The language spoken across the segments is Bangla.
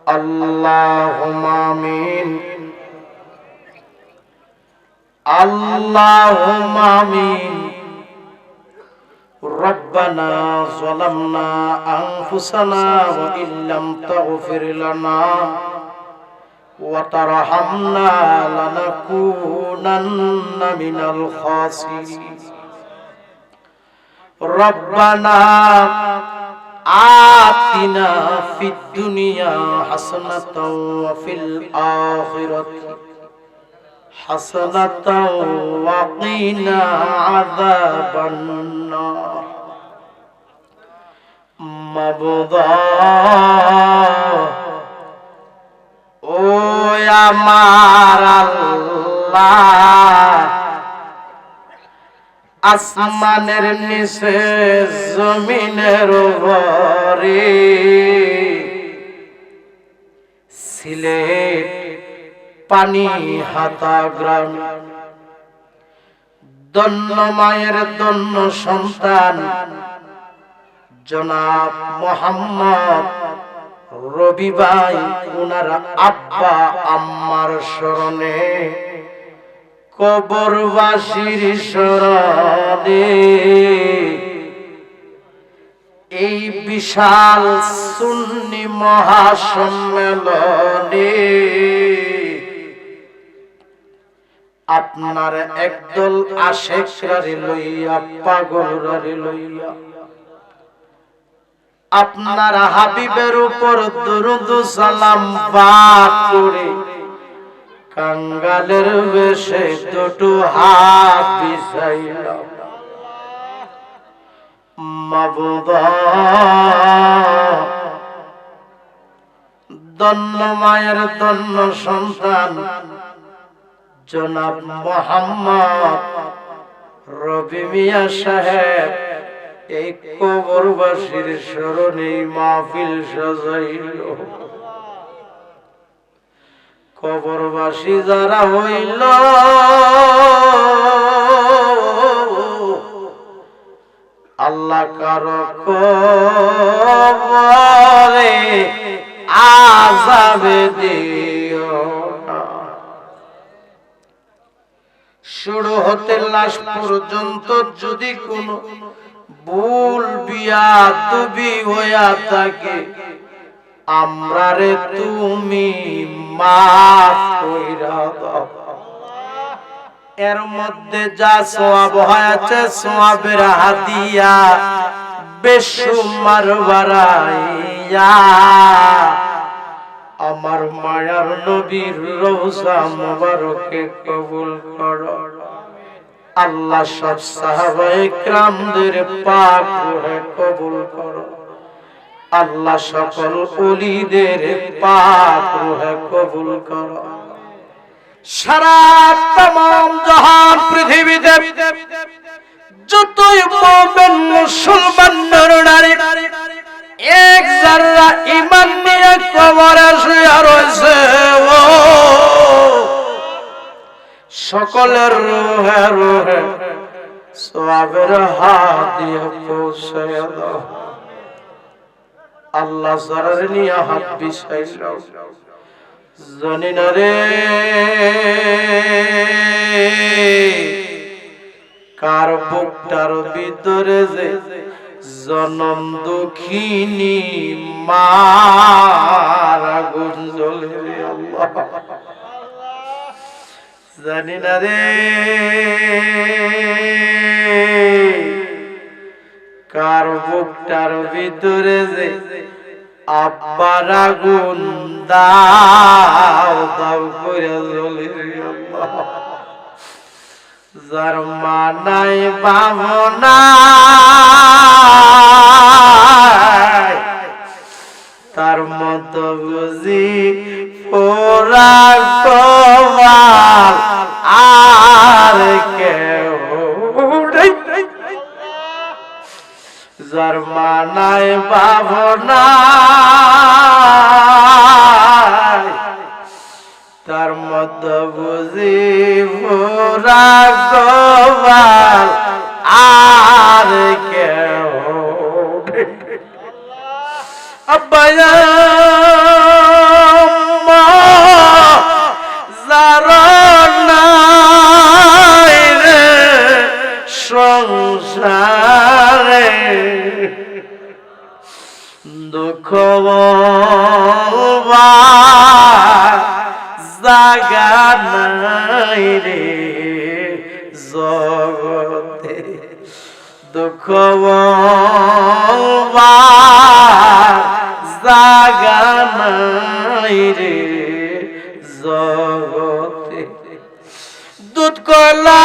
আল্লাহুম্মা আমিন আল্লাহুম্মা আমিন রব্বানা যালামনা আনফুসানা ওয়া ইল্লাম তাগফির লানা ওয়া তারহামনা লানাকুনান্না মিনাল খাসিরিন রব্বানা আতিনা ফিদ দুনিয়া হাসানাতাও ওয়া ফিল আখিরাতি হাসানাতাও ওয়া কিনা আযাবান নার মাবুদা ও আমার আল্লাহ আসমানের নিচে জমিনের উপরে সিলেট পানি হাতা গ্রাম দন্ন মায়ের দন্ন সন্তান জনাব মোহাম্মদ রবি ভাই ওনার আব্বা আম্মার স্মরণে কবরবাসীর স্মরণে এই বিশাল সুন্নি মহাসম্মেলনে আপনার একদল আশিকরারে লইয়া পাগলরারে লইয়া আপনার হাবিবের উপর দরুদ সালাম পাঠ করে কাঙ্গালের বেশে দুটো হাত বিছাইয়া মাবুদা দন্ন মায়ের দন্ন সন্তান জনাব মোহাম্মদ রবি মিয়া সাহেব এই কবরবাসীর স্মরণে মাহফিল সাজাইল কবরবাসী যারা হইল আল্লাহ কারো কবরে আযাব দিও না শুরু হতে লাশ পর্যন্ত যদি কোনো ভুল বিয়াদবি হইয়া থাকে আমরারে তুমি মাফ কইরা দাও এর মধ্যে যা সওয়াব হয়েছে সওয়াবের হাদিয়া বেশুমার বাড়াইয়া আমার মায়ার নবীর রওজা মুবারকে কবুল করো আল্লাহ সব সাহাবায়ে কিরামদের পাক রূহে কবুল করো আল্লাহ সকল ওলিদের পাক রূহে কবুল করো সারা तमाम জাহান পৃথিবীতে যতই মুমিন মুসলমান নরনারী এক যারা ঈমান নিয়ে কবরে শুয়ে রয়েছে ও সকলের রূহে রূহে সওয়াবের হাদিয়া পৌঁছায়া দাও আল্লাহ যারা নিয়ে হাত বিছাইল জানি না রে কার বুকটার ভিতরে যে জনম দুঃখিনী মার আগুন জ্বলে আল্লাহ জানি না রে কার বুকটার ভিতরে যে আব্বার আগুন দাও দাও করে জ্বলে আল্লাহ যার মা নাই বাবা নাই তার মত বুঝি পোড়া কবাল আর কেউ যার মা নাই বাবা নাই তার মত বুঝি পোড়া কবাল আর কেউ আব্বা জাগা নাই রে জগতে দুঃখ জাগা নাই রে জগতে দুধ কলা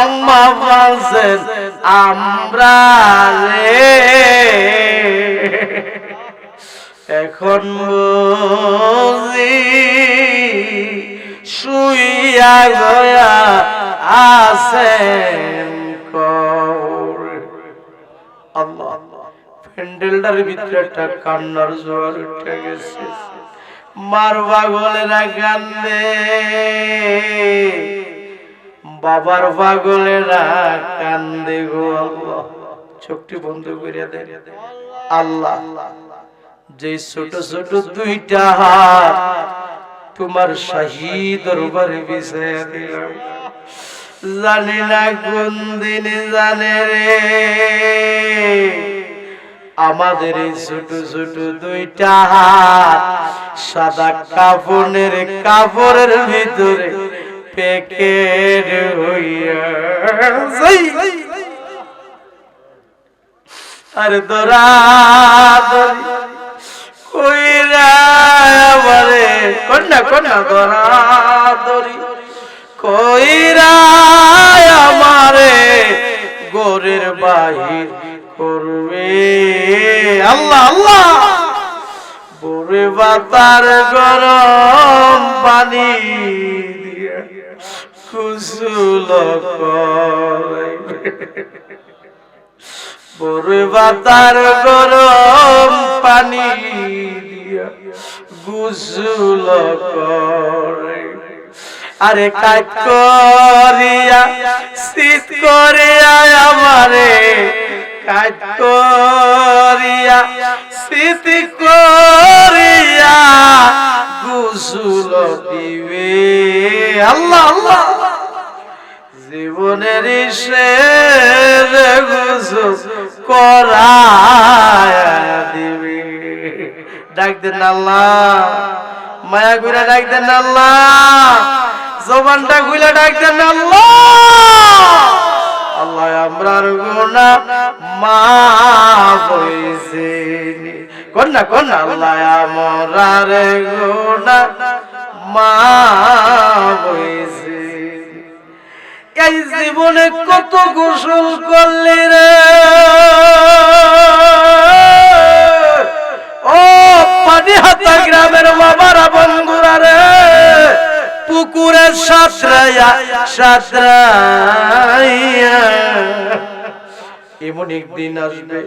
আম্মা বলছেন আমরা রে এখন বুঝি শুইয়া গয়া আছেন কবরে। আল্লাহ, প্যান্ডেলটার ভিতরে একটা কান্নার জোয়ার উঠে গেছে। মার পাগলেরা কান্দে, বাবার পাগলেরা কান্দে গো। আল্লাহ, চোখটি বন্ধ করিয়া দেন। আল্লাহ, যে ছোট ছোট দুইটা হাত তোমার শাহী দরবারে বিছাইয়া দিলাম, জানি না কোন দিন জানে রে আমাদের এই ছোট ছোট দুইটা হাত সাদা কাপড়ের ভিতরে প্যাকেট হইয়া আরে দরা কইরা বলে কন্যা কন্যা দরা দরি কইরা আমারে গোরের বাহির করবে। আল্লাহ আল্লাহ, বরে বাতার গরম পানি দিয়া কুসুল করবে, বরে বাতার গরম পানি দিয়া গুসুল করে। আরে কাজ করিয়া শীত করিয়া আমারে কাজ করিয়া শীত করিয়া গুসুল দিবে। আল্লাহ আল্লাহ, জীবনের শেষ গুসুল করায়া দিবে। ডাক দেন আল্লাহ, মায়া করে ডাক দেন আল্লাহ, জবানটা খুলে ডাক দেন আল্লাহ। আল্লাহ, আমরার গুনাহ মাফ হইছে কন্যা কন্যা, আল্লাহ আমরার গুনাহ মাফ হইছে। এই জীবনে কত গোসল করলি রে ও পানিহাটা গ্রামের বাবারা বন্ধুরা রে, পুকুরে সাঁতরাইয়া সাঁতরাইয়া এমন একদিন আসবে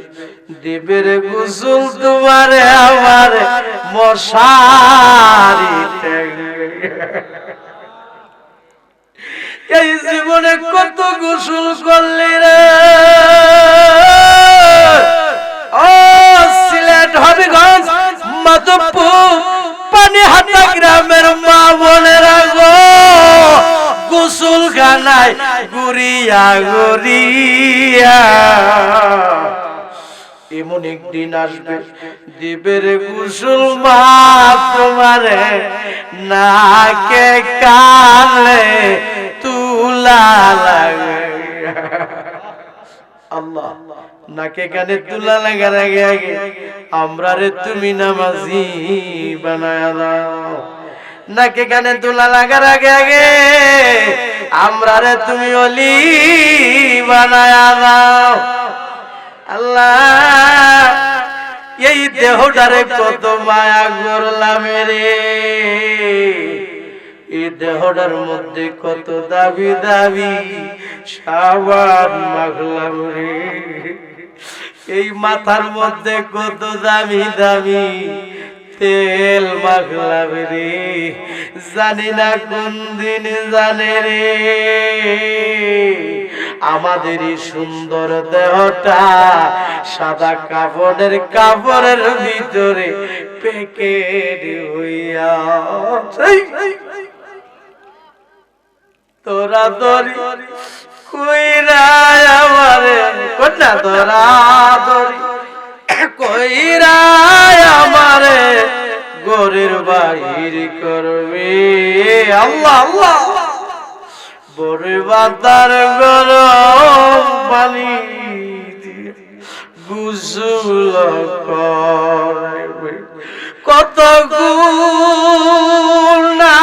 দেবের গোসল তোমারে আমার মশারিতে। এই জীবনে কত গোসল করলি রে ও সিলেট হবিগঞ্জ মাধবপুর পানিহাটা গ্রামের মা বোনেরা গো, গোসল খানায় গুরিয়া গুরিয়া এমন একদিন আসবে দেবের গোসল মা তোমারে নাকে কানে তুলা লাগে। আল্লাহ, নাকে কানে তুলা লাগার আগে আগে আমরা রে তুমি নামাজি বানায়া দাও। নাকে কানে তুলা লাগার আগে আগে আমরা রে তুমি ওলি বানায়া দাও। আল্লাহ, এই দেহটারে কত মায়া করলাম রে, এই দেহটার মধ্যে কত দাবি দাবি সাবান মাখলাম রে, এই মাথার মধ্যে কত দামি দামি তেল মাখলাম রে, জানি না কোন দিন জানে রে আমাদের এই সুন্দর দেহটা সাদা কাপড়ের ভিতরে প্যাকেট হইয়া তোরা দরি কইরা আমারে কন্যা তোরা দরি ঘরের বাহির করবে। আল্লাহ আল্লাহ, বরে বাতার গরম পানি দিয়ে গোসল করবে। কত গুনাহ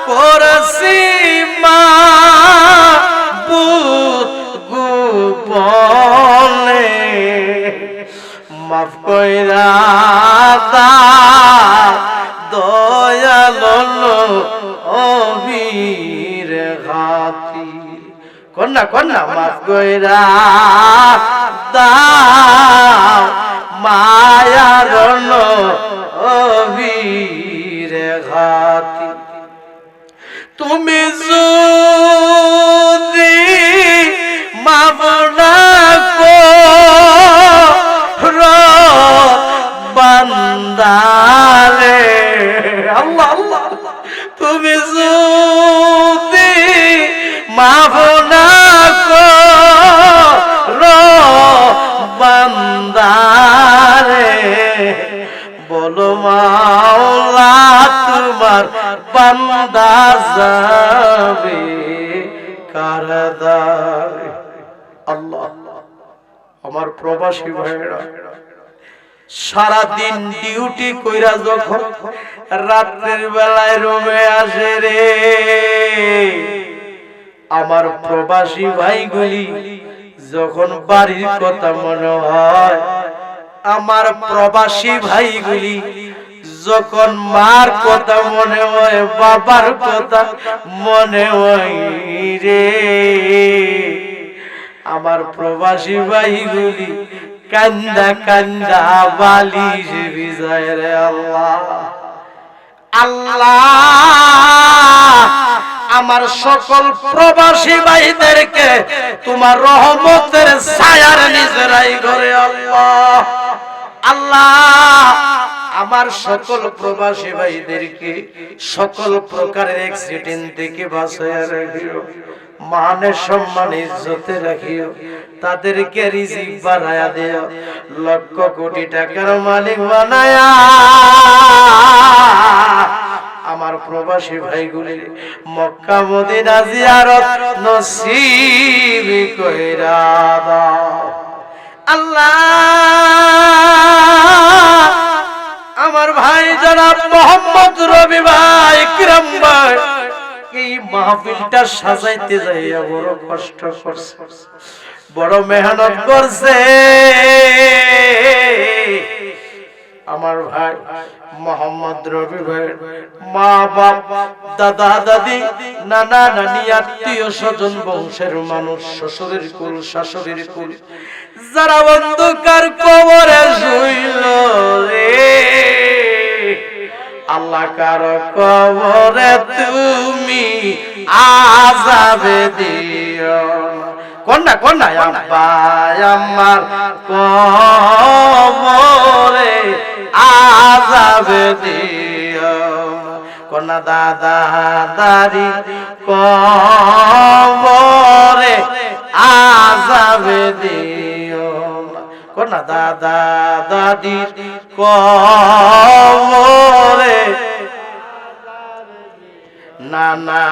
করেছি মাবুদ গোপনে, মাফ কইরা দাও দয়ালো অবির খাতির। কন্যা কন্যা, মাফ কইরা দাও মায়ার অবির খাতির। তুমি যদি মাফ না করো বান্দারে, আল্লাহ আল্লাহ, তুমি যদি মাফ না করো বান্দারে, বলো মাওলা তোমার বান্দা যাবে কারাগারে। আল্লাহ, আমার প্রবাসী ভাইরা সারাদিন ডিউটি কইরা যখন রাত্রের বেলায় রুমে আসে রে, আমার প্রবাসী ভাইগুলি যখন বাড়ির কথা মনে হয়, আমার প্রবাসী ভাইগুলি যখন মার কথা মনে হয়, বাবার কথা মনে হয় রে, আমার প্রবাসী ভাইগুলি কান্দা কান্দা বালিশ ভিজায় রে। আল্লাহ আল্লাহ, আমার সকল প্রবাসী ভাইদেরকে তোমার রহমতের ছায়ার নিচে রাখো রে আল্লাহ। আল্লাহ, আমার সকল প্রবাসী ভাইদেরকে সকল প্রকারের অ্যাক্সিডেন্ট থেকে বাঁচাইয়া রাখিও, মানে সম্মান ইজ্জতে রাখিও, তাদেরকে রিজিক বাড়ায়া দিও, লক্ষ কোটি টাকার মালিক বানায়া আমার প্রবাসী ভাইগুলি মক্কা মদিনা জিয়ারত নসিব কইরা দাও। আল্লাহ, আমার ভাই জনাব মোহাম্মদ রবি ভাই, ইকরাম ভাই, এই মাহফিলটা সাজাইতে যাইয়া বড় কষ্ট করছে, বড় মেহনত করছে। আমার ভাই মোহাম্মদ রবি ভাই মা বাপ, দাদা দাদি, নানা নানি, আত্মীয় স্বজন, বংশের মানুষ, শ্বশুরের কুল, শাশুড়ির কুল, যারা অন্ধকার কবরে শুইল রে, আল্লাহ কারো কবরে তুমি আযাবে দিও না। কন্যা কন্যা, আব্বা আমার কবরে আযাবে দিও না। কন্যা দাদা দাদি কবরে আযাবে দিও না। কন্যা দাদা দাদির কবরে, নানা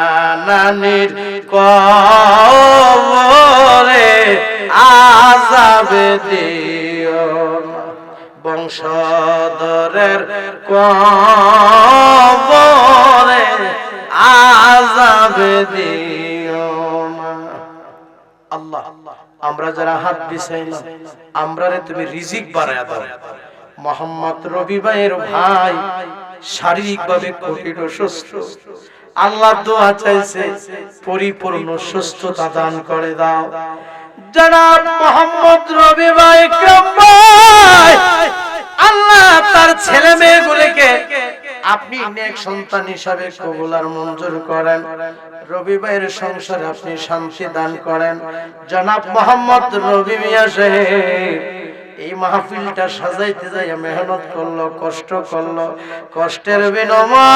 নানির কবরে আযাবে দিও না। বংশধরের কবরে আযাবে দিও না। আল্লাহ, আমরা যারা হাত বিছাইলাম, আমরারে তুমি রিজিক বাড়ায়া দাও। মোহাম্মদ রবি ভাইয়ের ভাই শারীরিকভাবে কঠিন অসুস্থ, আল্লাহ দোয়া চাইছে পরিপূর্ণ সুস্থতা দান করে দাও। জনাব মোহাম্মদ রবি ভাই, ইকরাম ভাই, আল্লাহ তার ছেলে মেয়েগুলোকে আপনি নেক সন্তান হিসাবে কবুল আর মঞ্জুর করেন। রবি ভাইয়ের সংসারে আপনি শান্তি দান করেন। জনাব মোহাম্মদ রবি মিয়া সাহেব এই মাহফিলটা সাজাইতে যাইয়া মেহনত করলো, কষ্ট করলো, কষ্টের বিনিময়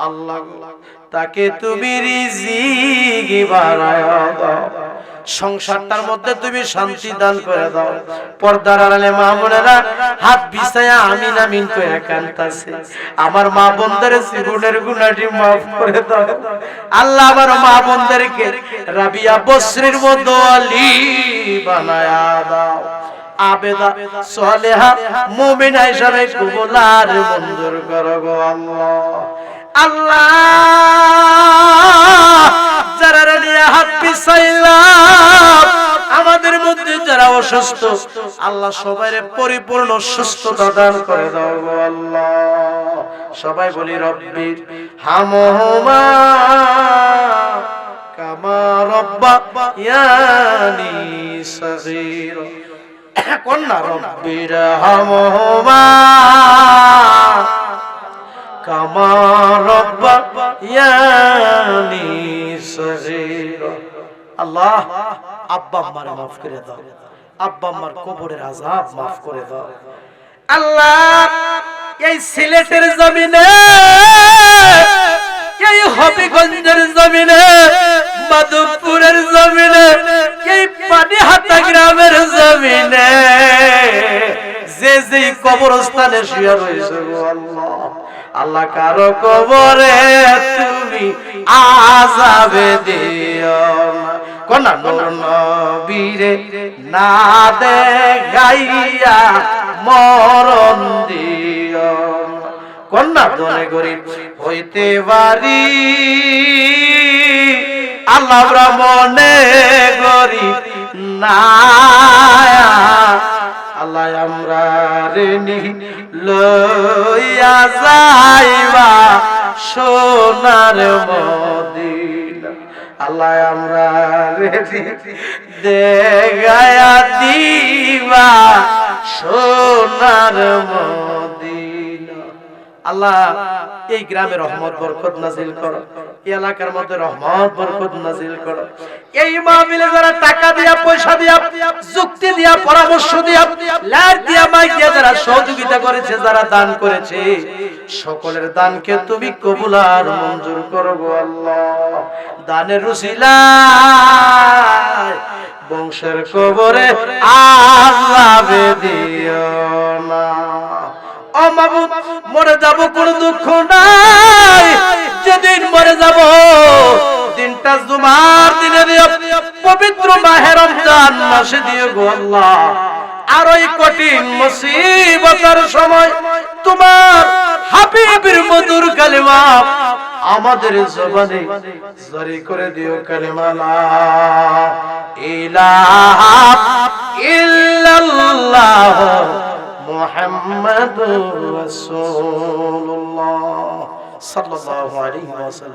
আল্লাহ তাকে তুমি রিজিক বাড়ায়া দাও। সংসারটার মধ্যে তুমি শান্তি দান করে দাও। পর্দার আড়ালে মা বোনেরা হাত বিছায়া আমিন আমিন কইরা কাঁদতাছে, আমার মা বোনদের জীবনের গুনাহটি maaf করে দাও আল্লাহ। আমার মা বোনদেরকে রাবিয়া বসরির মতো আলী বানায়া দাও, আবেদা সালেহা মুমিনা হিসাবে কবুল আর মঞ্জুর করো গো আল্লাহ। আল্লাহ যারা নিয়ে হাত বিছাইলাম, আমাদের মধ্যে যারা অসুস্থ আল্লাহ সবাইরে পরিপূর্ণ সুস্থতা দান করে দাও গো আল্লাহ। সবাই বলি রব্বির হামহুমা কামা রাব্বায়ানি সগীরা। কন্যা রব্বির হামহুমা কামা রাব্বায়ানি সগীরা। আল্লাহ আব্বা আম্মার মাফ করে দাও, আব্বা আম্মার কবরের আযাব মাফ করে দাও আল্লাহ। এই সিলেটের জমিনে, এই হবিগঞ্জের জমিনে, মাধবপুরের জমিনে, এই পানিহাটা গ্রামের জমিনে যে যে কবরস্থানে শুয়ে রয়েছে গো আল্লাহ, আল্লাহ কারো কবরে তুমি আযাবে দিও না। কোনা নূর নবীরে না দেখাইয়া মরণ দিও না। কন্যা দনে গরিব হইতে পারি আল্লাহ ব্রাহ্মণে গরিব না আল্লাহ আমরা রেনি লইয়া যাইবা সোনার মদিনা। আল্লাহ আমরা রেনি দেখায়া দিবা সোনার মদিনা। আল্লাহ এই গ্রামে রহমত বরকত নাজিল করো, এই এলাকার মধ্যে রহমত বরকত নাজিল করো। এই মাহফিলে যারা টাকা দিয়া, পয়সা দিয়া, যুক্তি দিয়া, পরামর্শ দিয়া, লাইট দিয়া, মাইক দিয়া যারা সহযোগিতা করেছে, যারা দান করেছে, সকলের দানকে তুমি কবুল আর মঞ্জুর করো গো আল্লাহ। দানের উসিলায় বংশের কবরে আযাবে দিও না। ও মাবুদ, মরে যাব কোনো দুঃখ নাই, যেদিন মরে যাব দিনটা জুমার দিনে দিও, পবিত্র মাহে রমজান মাসে দিও গো আল্লাহ। আর ওই কঠিন মুসিবতের সময় তোমার হাবিবের মধুর কালিমা আমাদের জবানে জারি করে দিও, কালিমা লা ইলাহা ইল্লাল্লাহ মুহাম্মাদুর রাসূলুল্লাহ সাল্লাল্লাহু আলাইহি ওয়াসাল্লাম।